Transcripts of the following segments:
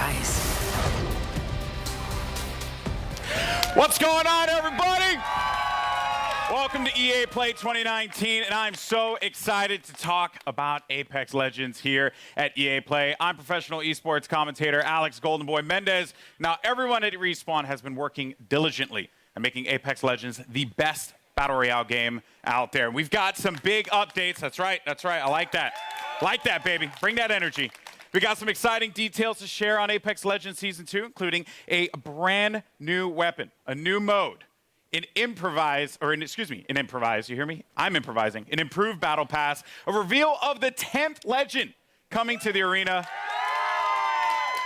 prize. What's going on, everybody? Welcome to EA Play 2019, and I'm so excited to talk about Apex Legends here at EA Play. I'm professional esports commentator Alex "GOLDENBOY" Mendez. Now, everyone at Respawn has been working diligently at making Apex Legends the best Battle Royale game out there. We've got some big updates. That's right. I like that. Like that, baby. Bring that energy. We got some exciting details to share on Apex Legends Season 2, including a brand new weapon, a new mode, in improvise, you hear me? I'm improvising. An improved battle pass, a reveal of the 10th legend coming to the arena,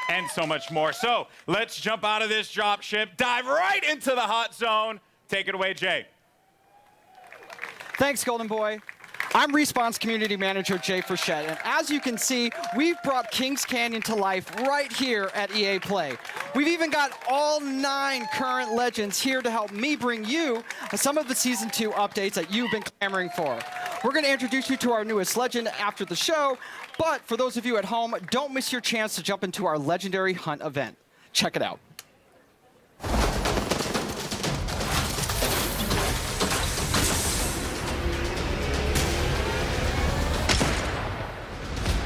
and so much more. So let's jump out of this dropship, dive right into the hot zone. Take it away, Jay. Thanks, GOLDENBOY. I'm Respawn's community manager, Jay Freshette, and as you can see, we've brought Kings Canyon to life right here at EA Play. We've even got all 9 current legends here to help me bring you some of the Season 2 updates that you've been clamoring for. We're going to introduce you to our newest legend after the show, but for those of you at home, don't miss your chance to jump into our Legendary Hunt event. Check it out.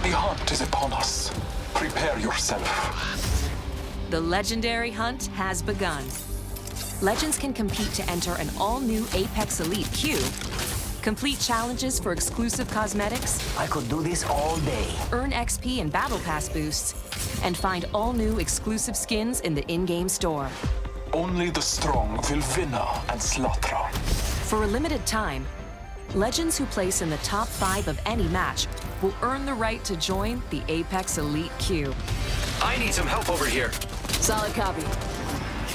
The hunt is upon us. Prepare yourself. The Legendary Hunt has begun. Legends can compete to enter an all-new Apex Elite queue, complete challenges for exclusive cosmetics, I could do this all day. earn XP and Battle Pass boosts, and find all-new exclusive skins in the in-game store. Only the strong will win and slaughter. For a limited time, legends who place in the top 5 of any match will earn the right to join the Apex Elite queue. I need some help over here. Solid copy.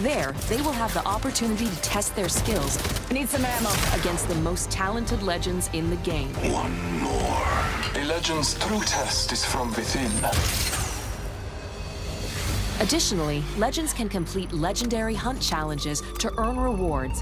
There, they will have the opportunity to test their skills. Need some ammo. Against the most talented legends in the game. One more. A legend's true test is from within. Additionally, legends can complete legendary hunt challenges to earn rewards,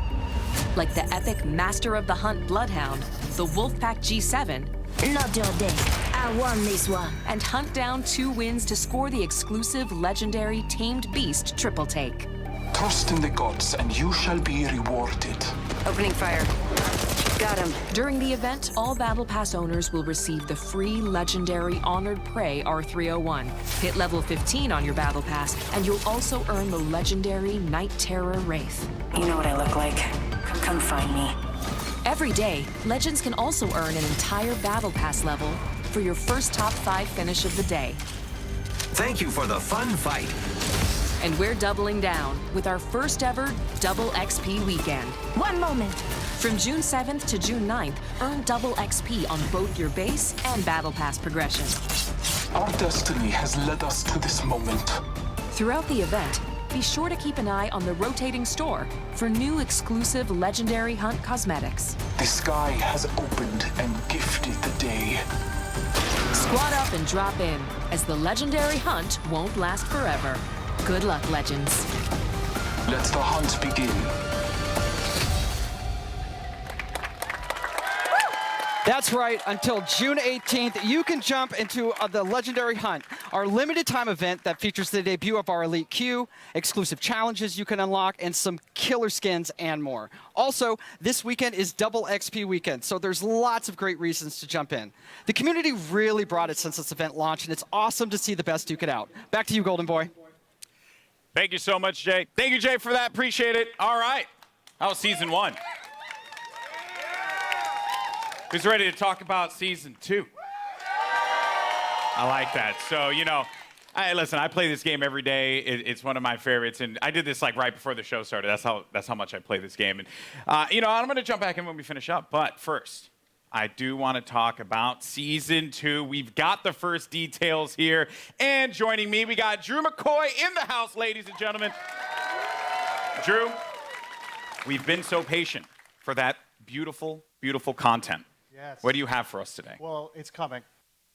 like the epic Master of the Hunt Bloodhound, the WOLFPAck G7, Not your day. I won this one. and hunt down 2 wins to score the exclusive legendary Tamed Beast triple take. Trust in the gods and you shall be rewarded. Opening fire. Got him. During the event, all Battle Pass owners will receive the free legendary Honored Prey R301. Hit level 15 on your Battle Pass, and you'll also earn the legendary Night Terror Wraith. You know what I look like. Come find me. Every day, legends can also earn an entire Battle Pass level for your first top 5 finish of the day. Thank you for the fun fight. And we're doubling down with our first ever Double XP weekend. One moment. From June 7th to June 9th, earn double XP on both your base and Battle Pass progression. Our destiny has led us to this moment. Throughout the event, be sure to keep an eye on the rotating store for new exclusive Legendary Hunt cosmetics. The sky has opened and gifted the day. Squad up and drop in, as the Legendary Hunt won't last forever. Good luck, Legends. Let the hunt begin. That's right, until June 18th, you can jump into the Legendary Hunt, our limited time event that features the debut of our Elite queue, exclusive challenges you can unlock, and some killer skins and more. Also, this weekend is Double XP weekend, so there's lots of great reasons to jump in. The community really brought it since this event launched, and it's awesome to see the best duke it out. Back to you, GOLDENBOY. Thank you so much, Jay. Thank you, Jay, for that. Appreciate it. All right. That was Season 1. Who's ready to talk about Season 2? I like that. So, you know, listen, I play this game every day. It's one of my favorites, and I did this like right before the show started. That's how much I play this game. And, you know, I'm going to jump back in when we finish up. But first, I do want to talk about Season 2. We've got the first details here. And joining me, we got Drew McCoy in the house, ladies and gentlemen. Drew, we've been so patient for that beautiful, beautiful content. Yes. What do you have for us today? Well, it's coming.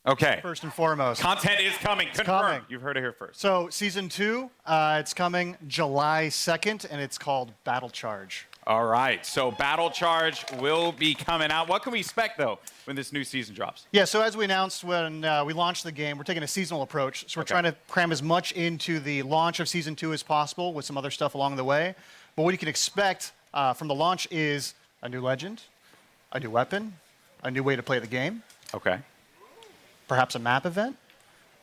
Okay. First and foremost. Content is coming. It's Confirmed. coming. You've heard it here first. So, Season 2, it's coming July 2nd, and it's called Battle Charge. All right, so Battle Charge will be coming out. What can we expect, though, when this new season drops? Yeah, so as we announced when we launched the game, we're taking a seasonal approach. So we're trying to cram as much into the launch of Season 2 as possible with some other stuff along the way. But what you can expect from the launch is a new legend, a new weapon, a new way to play the game. Okay. Perhaps a map event.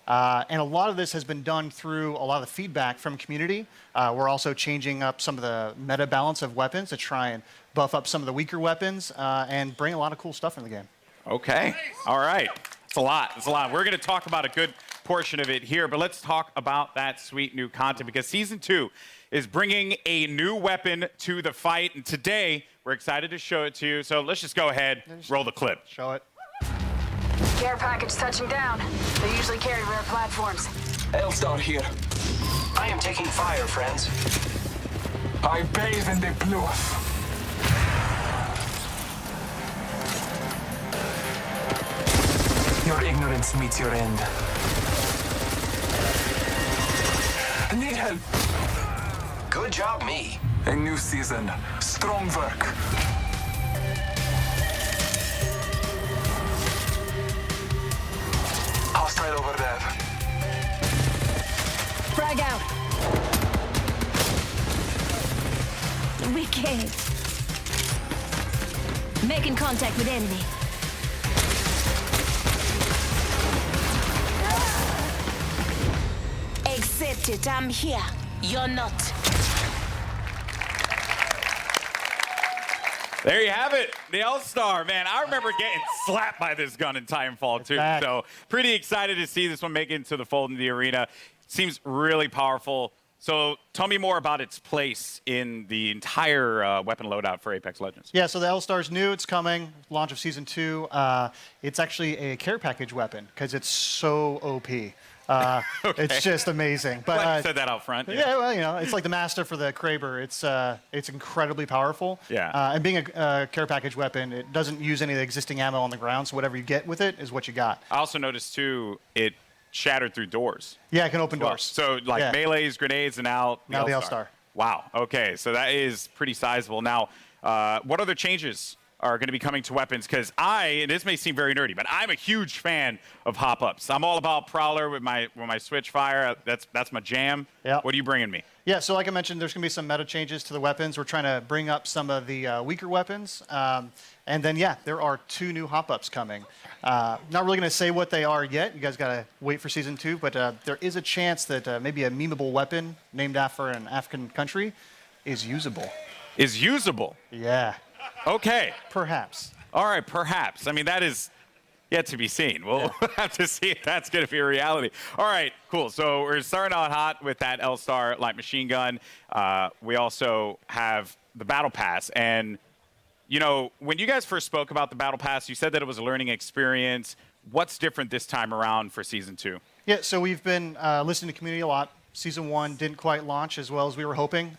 And a lot of this has been done through a lot of the feedback from community. We're also changing up some of the meta balance of weapons to try and buff up some of the weaker weapons and bring a lot of cool stuff in the game. Okay. All right. It's a lot. It's a lot. We're going to talk about a good portion of it here, but let's talk about that sweet new content because Season 2 is bringing a new weapon to the fight. And today, we're excited to show it to you. So let's just go ahead, roll the clip. Show it. Care package touching down. They usually carry rare platforms. L-Star here. I am taking fire, friends. I bathe in the bluff. Your ignorance meets your end. Need help. Good job, me. A new season. Strong work. Hostile over there. Frag out. Wicked. Making contact with enemy. Accept it, I'm here. You're not. There you have it, the L-Star. Man, I remember getting slapped by this gun in Titanfall 2. back. So pretty excited to see this one make it into the fold in the arena. Seems really powerful. So tell me more about its place in the entire weapon loadout for Apex Legends. Yeah, so the L-Star's new. It's coming. Launch of Season 2. It's actually a care package weapon because it's so OP. It's just amazing. But Glad you said that out front. yeah, well, you know, it's like the master for the Kraber. It's incredibly powerful. Yeah. And being a care package weapon, it doesn't use any of the existing ammo on the ground, so whatever you get with it is what you got. I also noticed, too, it shattered through doors. Yeah, it can open doors. So, like, Yeah. melees, grenades, and now Now the L-Star. Wow. Okay, so that is pretty sizable. Now, what other changes are going to be coming to weapons? Because and this may seem very nerdy, but I'm a huge fan of hop-ups. I'm all about Prowler with my switch fire. That's my jam. Yeah. What are you bringing me? Yeah, so like I mentioned, there's going to be some meta changes to the weapons. We're trying to bring up some of the weaker weapons. And then, yeah, there are 2 new hop-ups coming. Not really going to say what they are yet. You guys got to wait for Season 2. But there is a chance that maybe a memeable weapon named after an African country is usable. Is usable. Yeah, Okay. perhaps. All right, perhaps. I mean, that is yet to be seen. We'll have to see if that's going to be a reality. All right, cool. So we're starting out hot with that L-Star light machine gun. We also have the Battle Pass. And, you know, when you guys first spoke about the Battle Pass, you said that it was a learning experience. What's different this time around for Season 2? Yeah, so we've been listening to community a lot. Season 1 didn't quite launch as well as we were hoping.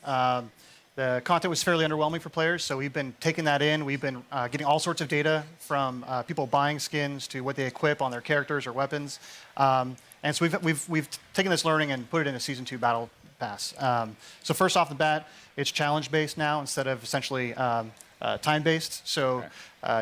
The content was fairly underwhelming for players, so we've been taking that in. We've been getting all sorts of data from people buying skins to what they equip on their characters or weapons. And so we've taken this learning and put it in a Season 2 Battle Pass. So first off the bat, it's challenge-based now instead of essentially time-based. So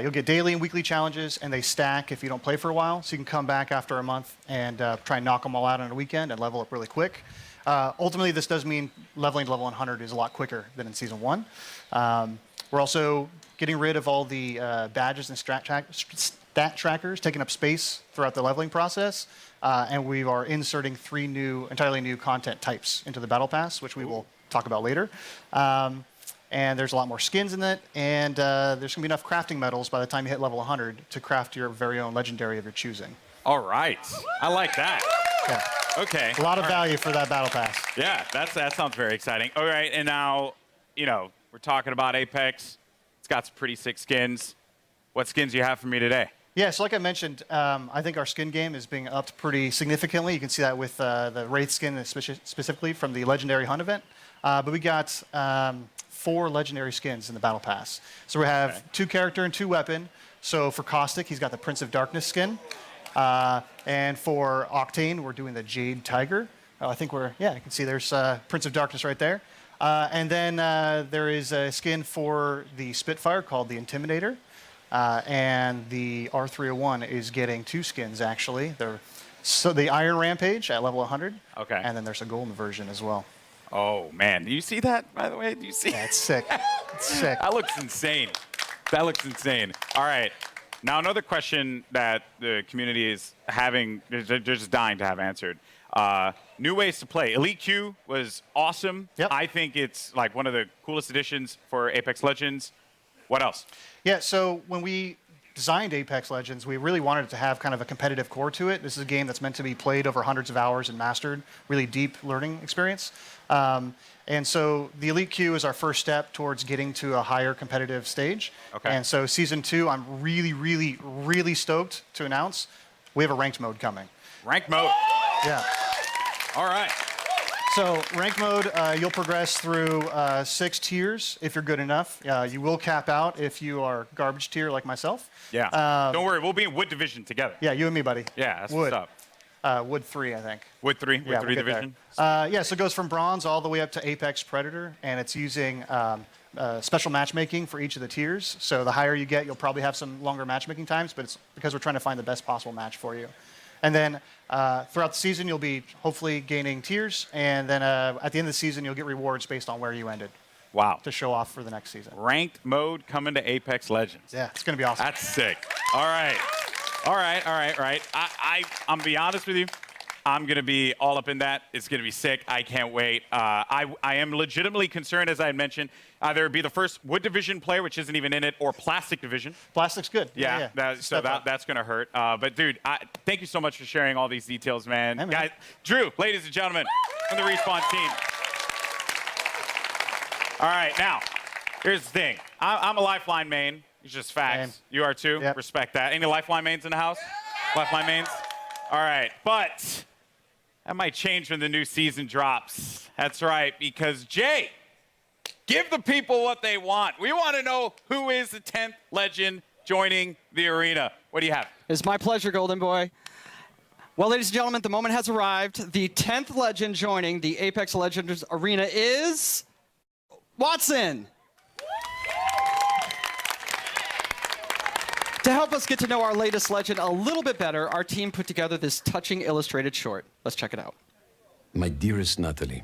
you'll get daily and weekly challenges, and they stack if you don't play for a while. So you can come back after a month and try and knock them all out on a weekend and level up really quick. Ultimately, this does mean leveling to level 100 is a lot quicker than in Season 1. We're also getting rid of all the badges and stat trackers, taking up space throughout the leveling process. And we are inserting 3 entirely new content types into the Battle Pass, which we will talk about later. And there's a lot more skins in it, and there's going to be enough crafting metals by the time you hit level 100 to craft your very own legendary of your choosing. All right. I like that. Yeah. Okay. A lot of value for that Battle Pass. Yeah, that sounds very exciting. All right, and now, you know, we're talking about Apex. It's got some pretty sick skins. What skins do you have for me today? Yeah, so like I mentioned, I think our skin game is being upped pretty significantly. You can see that with the Wraith skin specifically from the Legendary Hunt event. But we got 4 legendary skins in the Battle Pass. So we have 2 character and 2 weapon. So for Caustic, he's got the Prince of Darkness skin. And for Octane, we're doing the Jade Tiger. I think you can see there's Prince of Darkness right there. And then there is a skin for the Spitfire called the Intimidator. And the R301 is getting 2 skins, actually. So the Iron Rampage at level 100. Okay. And then there's a golden version as well. Oh, man. Do you see that, by the way? Do you see? Yeah, it's sick. It's sick. That looks insane. That looks insane. All right. Now, another question that the community is having, they're just dying to have answered. New ways to play. Elite Q was awesome. Yep. I think it's like one of the coolest additions for Apex Legends. What else? Yeah, so when we designed Apex Legends, we really wanted it to have kind of a competitive core to it. This is a game that's meant to be played over hundreds of hours and mastered, really deep learning experience. And so the Elite Q is our first step towards getting to a higher competitive stage. Okay. And so Season 2, I'm really, really, really stoked to announce we have a ranked mode coming. Ranked mode. Yeah. All right. So rank mode, you'll progress through 6 tiers if you're good enough. You will cap out if you are garbage tier like myself. Yeah. Don't worry, we'll be in Wood Division together. Yeah, you and me, buddy. Yeah, that's Wood. what's up. Wood 3, I think. Wood 3? Yeah, Wood 3 we'll get Division? there. Yeah, so it goes from Bronze all the way up to Apex Predator, and it's using special matchmaking for each of the tiers. So the higher you get, you'll probably have some longer matchmaking times, but it's because we're trying to find the best possible match for you. And then throughout the season, you'll be hopefully gaining tiers, and then at the end of the season, you'll get rewards based on where you ended. Wow. To show off for the next season. Ranked mode coming to Apex Legends. Yeah, it's going to be awesome. That's sick. All right. All right. I'm going to be honest with you. I'm going to be all up in that. It's going to be sick. I can't wait. I am legitimately concerned, as I had mentioned, either be the first Wood Division player, which isn't even in it, or Plastic Division. Plastic's good. Yeah. That's going to hurt. But, dude, thank you so much for sharing all these details, man. Hey, man. Guys, Drew, ladies and gentlemen, from the Respawn team. All right, now, here's the thing. I'm a Lifeline main. It's just facts. Same. You are too? Yep. Respect that. Any Lifeline mains in the house? Lifeline mains? All right, but that might change when the new season drops. That's right, because Jay, give the people what they want. We want to know who is the 10th legend joining the arena. What do you have? It's my pleasure, Golden Boy. Well, ladies and gentlemen, the moment has arrived. The 10th legend joining the Apex Legends arena is Wattson. To help us get to know our latest legend a little bit better, our team put together this touching illustrated short. Let's check it out. My dearest Natalie,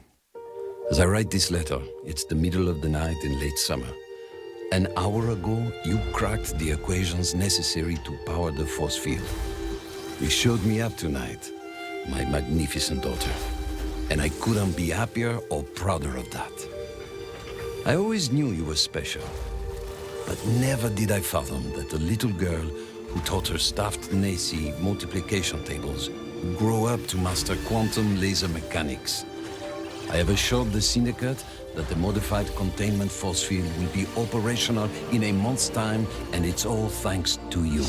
as I write this letter, it's the middle of the night in late summer. An hour ago, you cracked the equations necessary to power the force field. You showed me up tonight, my magnificent daughter, and I couldn't be happier or prouder of that. I always knew you were special, but never did I fathom that a little girl who taught her staffed Nazi multiplication tables would grow up to master quantum laser mechanics. I have assured the Syndicate that the modified containment force field will be operational in a month's time, and it's all thanks to you.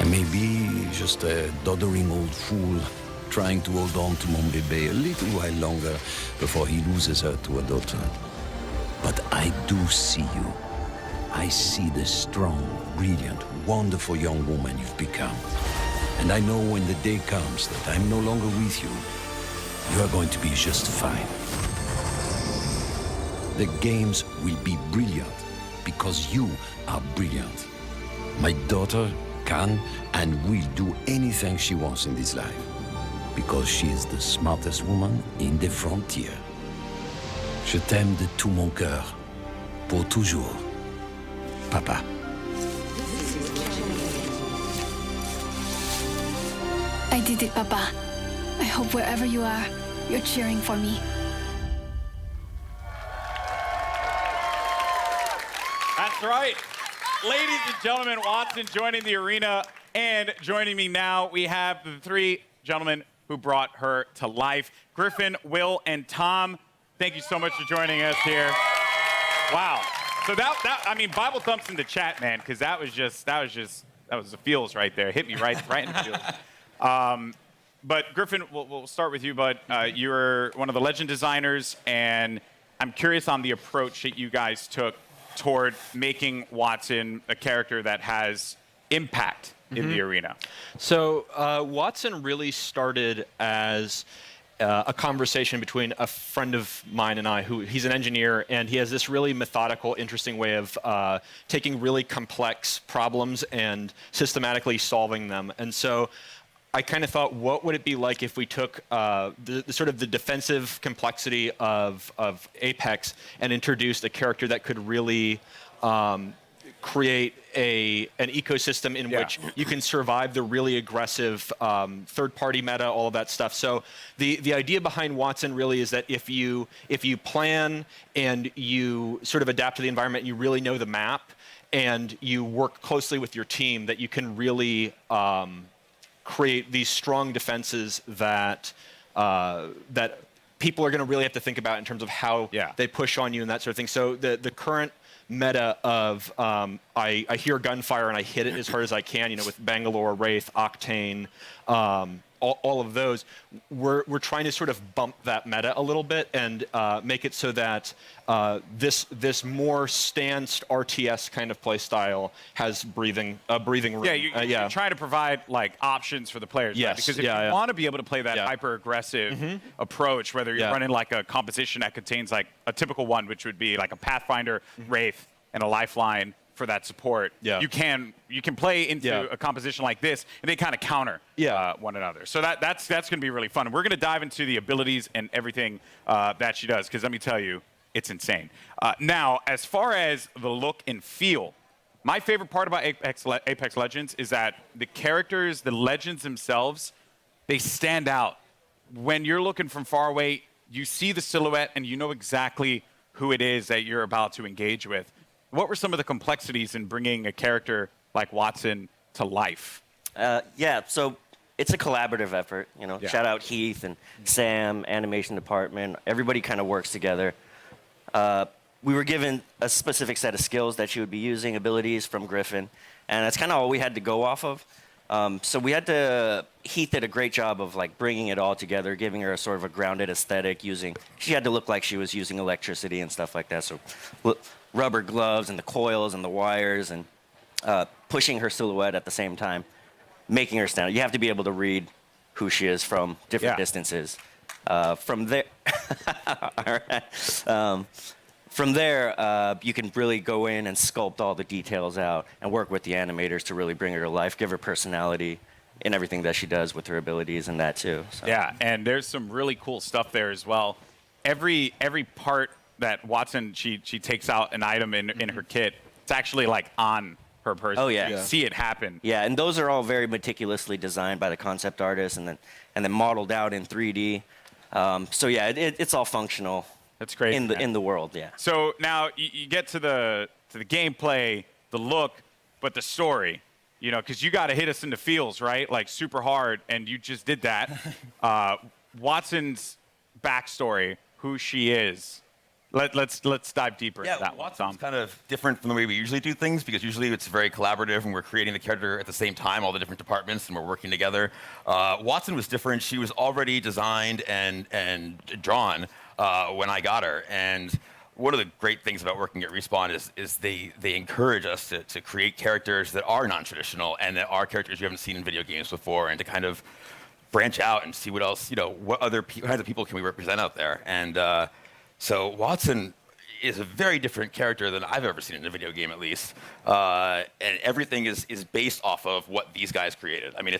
I may be just a doddering old fool trying to hold on to mon bébé a little while longer before he loses her to a daughter. But I do see you. I see the strong, brilliant, wonderful young woman you've become. And I know when the day comes that I'm no longer with you, you are going to be just fine. The games will be brilliant because you are brilliant. My daughter can and will do anything she wants in this life because she is the smartest woman in the frontier. Je t'aime de tout mon cœur, pour toujours, Papa. I did it, Papa. I hope wherever you are, you're cheering for me. That's right. Ladies and gentlemen, Wattson joining the arena, and joining me now, we have the 3 gentlemen who brought her to life. Griffin, Will, and Tom, thank you so much for joining us here. Wow. So I mean, Bible thumps in the chat, man, because that was the feels right there. Hit me right in the feels. But Griffin, we'll start with you, bud. You're one of the legend designers, and I'm curious on the approach that you guys took toward making Wattson a character that has impact in the arena. So Wattson really started as a conversation between a friend of mine and I, who he's an engineer, and he has this really methodical, interesting way of taking really complex problems and systematically solving them. And so I kind of thought, what would it be like if we took the sort of the defensive complexity of Apex and introduced a character that could really create an ecosystem in which you can survive the really aggressive third-party meta, all of that stuff. So the idea behind Wattson really is that if you plan and you sort of adapt to the environment and you really know the map and you work closely with your team, that you can really create these strong defenses that that people are going to really have to think about in terms of how they push on you and that sort of thing. So the current meta of I hear gunfire and I hit it as hard as I can, you know, with Bangalore, Wraith, Octane, all of those, we're trying to sort of bump that meta a little bit and make it so that this more stanced RTS kind of play style has breathing room. Yeah, you're trying to provide like options for the players. Yes. Right? Because if you want to be able to play that hyper aggressive approach, whether you're running like a composition that contains like a typical one, which would be like a Pathfinder, Wraith, and a Lifeline for that support, you can play into a composition like this, and they kind of counter one another. So that's going to be really fun. And we're going to dive into the abilities and everything that she does, because let me tell you, it's insane. Now, as far as the look and feel, my favorite part about Apex Legends is that the characters, the legends themselves, they stand out. When you're looking from far away, you see the silhouette, and you know exactly who it is that you're about to engage with. What were some of the complexities in bringing a character like Wattson to life? So it's a collaborative effort. You know, shout out Heath and Sam, animation department. Everybody kind of works together. We were given a specific set of skills that she would be using, abilities from Griffin, and that's kind of all we had to go off of. So we had to. Heath did a great job of like bringing it all together, giving her a sort of a grounded aesthetic. She had to look like she was using electricity and stuff like that. So rubber gloves and the coils and the wires and pushing her silhouette at the same time, making her stand out. You have to be able to read who she is from different distances. From there, from there, you can really go in and sculpt all the details out and work with the animators to really bring her to life, give her personality in everything that she does with her abilities and that too. So. Yeah, and there's some really cool stuff there as well. Every part that Wattson, she takes out an item in her kit, it's actually like on her person. Oh yeah. You see it happen. Yeah, and those are all very meticulously designed by the concept artist and then modeled out in 3D. So yeah, it's all functional. That's great in the world. Yeah. So now you get to the gameplay, the look, but the story. You know, because you got to hit us in the feels, right? Like super hard, and you just did that. Wattson's backstory, who she is. Let's dive deeper into that one. Watson's kind of different from the way we usually do things, because usually it's very collaborative and we're creating the character at the same time, all the different departments, and we're working together. Wattson was different. She was already designed and drawn when I got her. And one of the great things about working at Respawn is they encourage us to create characters that are non-traditional and that are characters you haven't seen in video games before, and to kind of branch out and see what else, what other kinds of people can we represent out there. And so Wattson is a very different character than I've ever seen in a video game, at least. And everything is based off of what these guys created. I mean,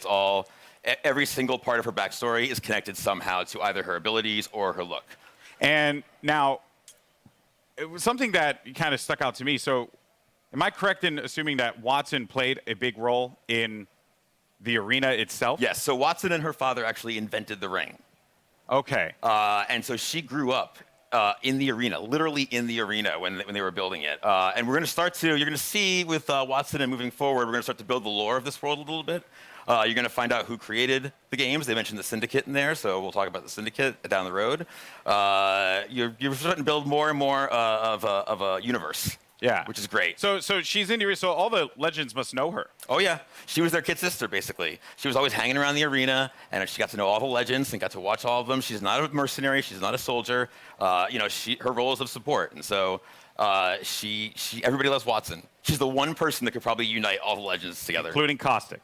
every single part of her backstory is connected somehow to either her abilities or her look. And now, it was something that kind of stuck out to me. So am I correct in assuming that Wattson played a big role in the arena itself? Yes, so Wattson and her father actually invented the ring. Okay. And so she grew up in the arena, literally in the arena when they were building it. And you're going to see with Wattson and moving forward, we're going to start to build the lore of this world a little bit. You're going to find out who created the games. They mentioned the Syndicate in there, so we'll talk about the Syndicate down the road. You're starting to build more and more of a universe. Yeah. Which is great. So she's in the arena, so all the legends must know her. Oh, yeah. She was their kid sister, basically. She was always hanging around the arena, and she got to know all the legends and got to watch all of them. She's not a mercenary. She's not a soldier. Her role is of support. And so everybody loves Wattson. She's the one person that could probably unite all the legends together. Including Caustic.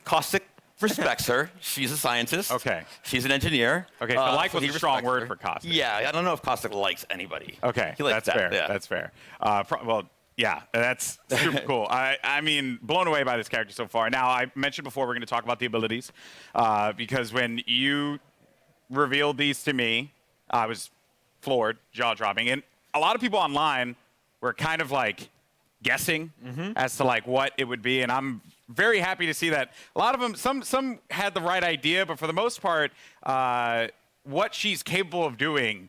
Caustic respects her. She's a scientist. Okay. She's an engineer. Okay, so like was he a strong respects word her. for Caustic. Yeah, I don't know if Caustic likes anybody. Okay, He likes that's that, fair. yeah. That's fair. Well, yeah, that's super cool. I mean, blown away by this character so far. Now, I mentioned before we're going to talk about the abilities because when you revealed these to me, I was floored, jaw-dropping. And a lot of people online were kind of like guessing as to like what it would be. And I'm very happy to see that a lot of them, some had the right idea, but for the most part, what she's capable of doing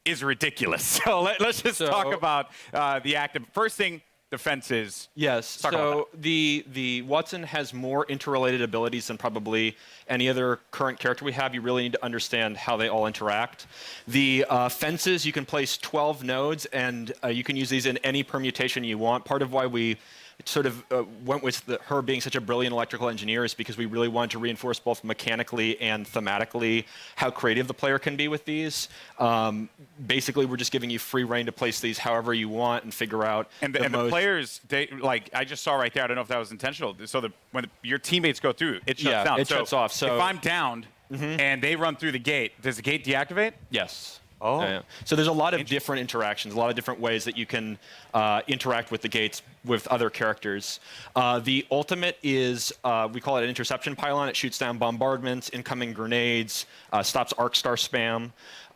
is ridiculous. So let's just talk about the active. First thing, defenses. Yes. So the Wattson has more interrelated abilities than probably any other current character we have. You really need to understand how they all interact. The fences, you can place 12 nodes, and you can use these in any permutation you want. Part of why we sort of went with her being such a brilliant electrical engineer is because we really wanted to reinforce both mechanically and thematically how creative the player can be with these. Basically, we're just giving you free reign to place these however you want and figure out. And the players, like I just saw right there, I don't know if that was intentional. So when your teammates go through, it shuts down. It shuts off. So if I'm downed and they run through the gate, does the gate deactivate? Yes. Oh. Yeah. So there's a lot of different interactions, a lot of different ways that you can interact with the gates with other characters. The ultimate is, we call it an interception pylon. It shoots down bombardments, incoming grenades, stops arc star spam,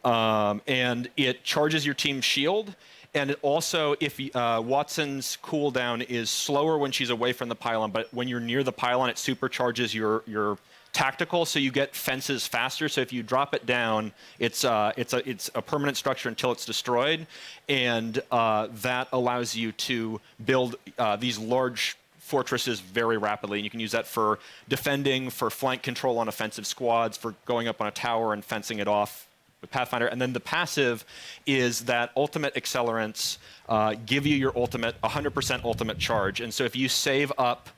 and it charges your team's shield. And it also, if Wattson's cooldown is slower when she's away from the pylon, but when you're near the pylon, it supercharges your tactical, so you get fences faster. So if you drop it down, it's a permanent structure until it's destroyed, and that allows you to build these large fortresses very rapidly. And you can use that for defending, for flank control on offensive squads, for going up on a tower and fencing it off with Pathfinder. And then the passive is that ultimate accelerants give you your ultimate, 100% ultimate charge. And so if you save up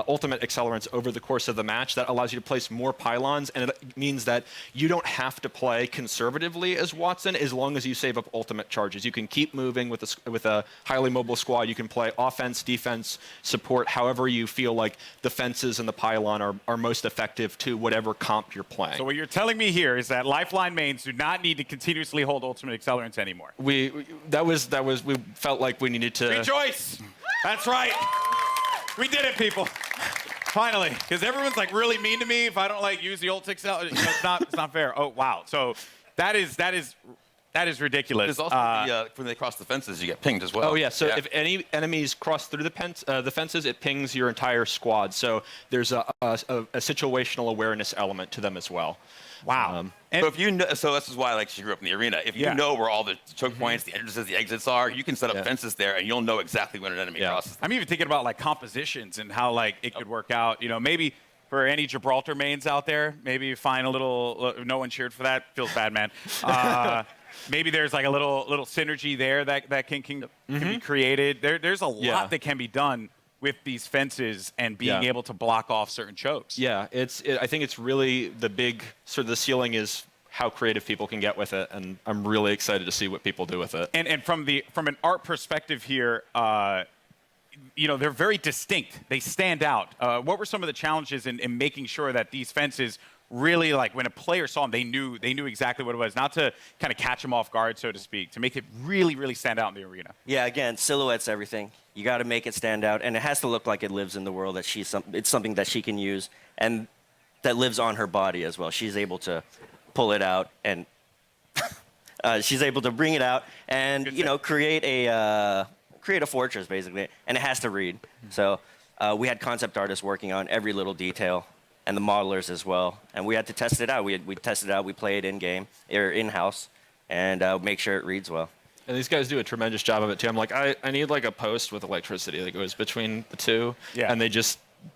ultimate accelerants over the course of the match, that allows you to place more pylons, and it means that you don't have to play conservatively as Wattson as long as you save up ultimate charges. You can keep moving with a highly mobile squad. You can play offense, defense, support, however you feel like the fences and the pylon are most effective to whatever comp you're playing. So what you're telling me here is that Lifeline mains do not need to continuously hold ultimate accelerants anymore. We felt like we needed to rejoice. That's right. We did it, people. Finally, because everyone's like really mean to me if I don't like use the ult accelerant. It's not fair. Oh wow. So that is ridiculous. There's also when they cross the fences, you get pinged as well. Oh yeah. So if any enemies cross through the fences, it pings your entire squad. So there's a situational awareness element to them as well. Wow. So if you know, so this is why like she grew up in the arena. If you know where all the choke points, the entrances, the exits are, you can set up fences there, and you'll know exactly when an enemy crosses. I'm even thinking about like compositions and how like it could work out. You know, maybe for any Gibraltar mains out there, maybe you find a little. No one cheered for that. Feels bad, man. Maybe there's like a little synergy there that can be created. There's a lot that can be done with these fences and being able to block off certain chokes. Yeah, I think it's really the big sort of the ceiling is how creative people can get with it, and I'm really excited to see what people do with it. And from an art perspective here, you know, they're very distinct. They stand out. What were some of the challenges in making sure that these fences really, like when a player saw them, they knew exactly what it was, not to kind of catch them off guard, so to speak, to make it really, really stand out in the arena? Yeah, again, silhouette's everything. You got to make it stand out, and it has to look like it lives in the world, that it's something that she can use, and that lives on her body as well. She's able to pull it out, and she's able to bring it out and, you know, create a fortress, basically, and it has to read. So we had concept artists working on every little detail, and the modelers as well, and we had to test it out. We tested it out. We play it in-game, or in-house, and make sure it reads well. And these guys do a tremendous job of it too. I'm like, I need like a post with electricity that goes between the two, and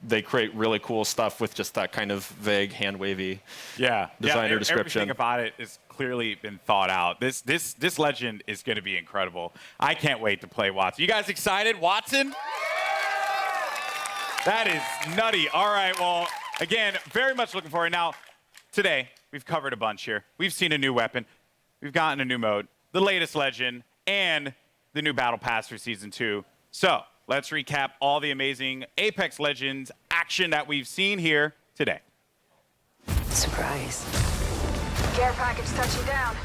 they create really cool stuff with just that kind of vague, hand-wavy designer description. Everything about it has clearly been thought out. This legend is going to be incredible. I can't wait to play Wattson. You guys excited? Wattson? That is nutty. All right, well, again, very much looking forward. Now, today, we've covered a bunch here. We've seen a new weapon. We've gotten a new mode, the latest legend, and the new Battle Pass for Season 2. So let's recap all the amazing Apex Legends action that we've seen here today. Surprise. Care package touching down.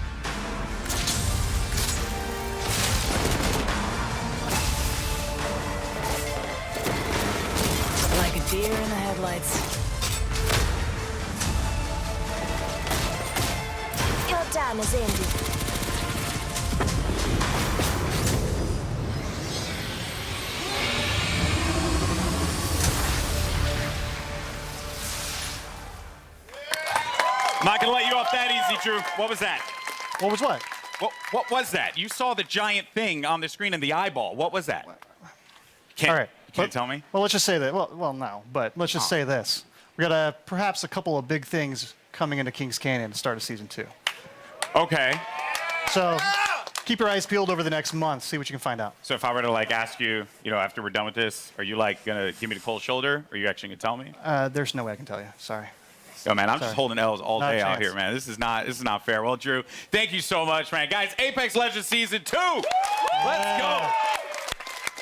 Like a deer in the headlights. Your time is ended. I'm not gonna let you off that easy, Drew. What was that? What was what? What was that? You saw the giant thing on the screen in the eyeball. What was that? All right. Can't tell me? Well, let's just say that. Well, no, but let's just say this. We got perhaps a couple of big things coming into Kings Canyon to start of season 2. Okay. So keep your eyes peeled over the next month. See what you can find out. So if I were to like ask you, after we're done with this, are you like gonna give me the cold shoulder? Or are you actually gonna tell me? There's no way I can tell you. Sorry. Yo, man, I'm just holding L's all Not a day out chance. here, man. This is not fair. Well, Drew, thank you so much, man. Guys, Apex Legends Season 2. Let's go.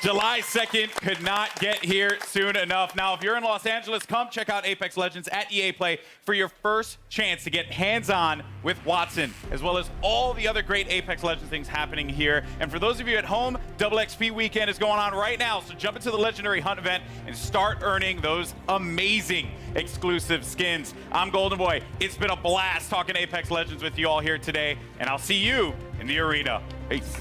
July 2nd could not get here soon enough. Now, if you're in Los Angeles, come check out Apex Legends at EA Play for your first chance to get hands-on with Wattson, as well as all the other great Apex Legends things happening here. And for those of you at home, Double XP Weekend is going on right now, so jump into the Legendary Hunt event and start earning those amazing exclusive skins. I'm GOLDENBOY. It's been a blast talking Apex Legends with you all here today, and I'll see you in the arena. Peace.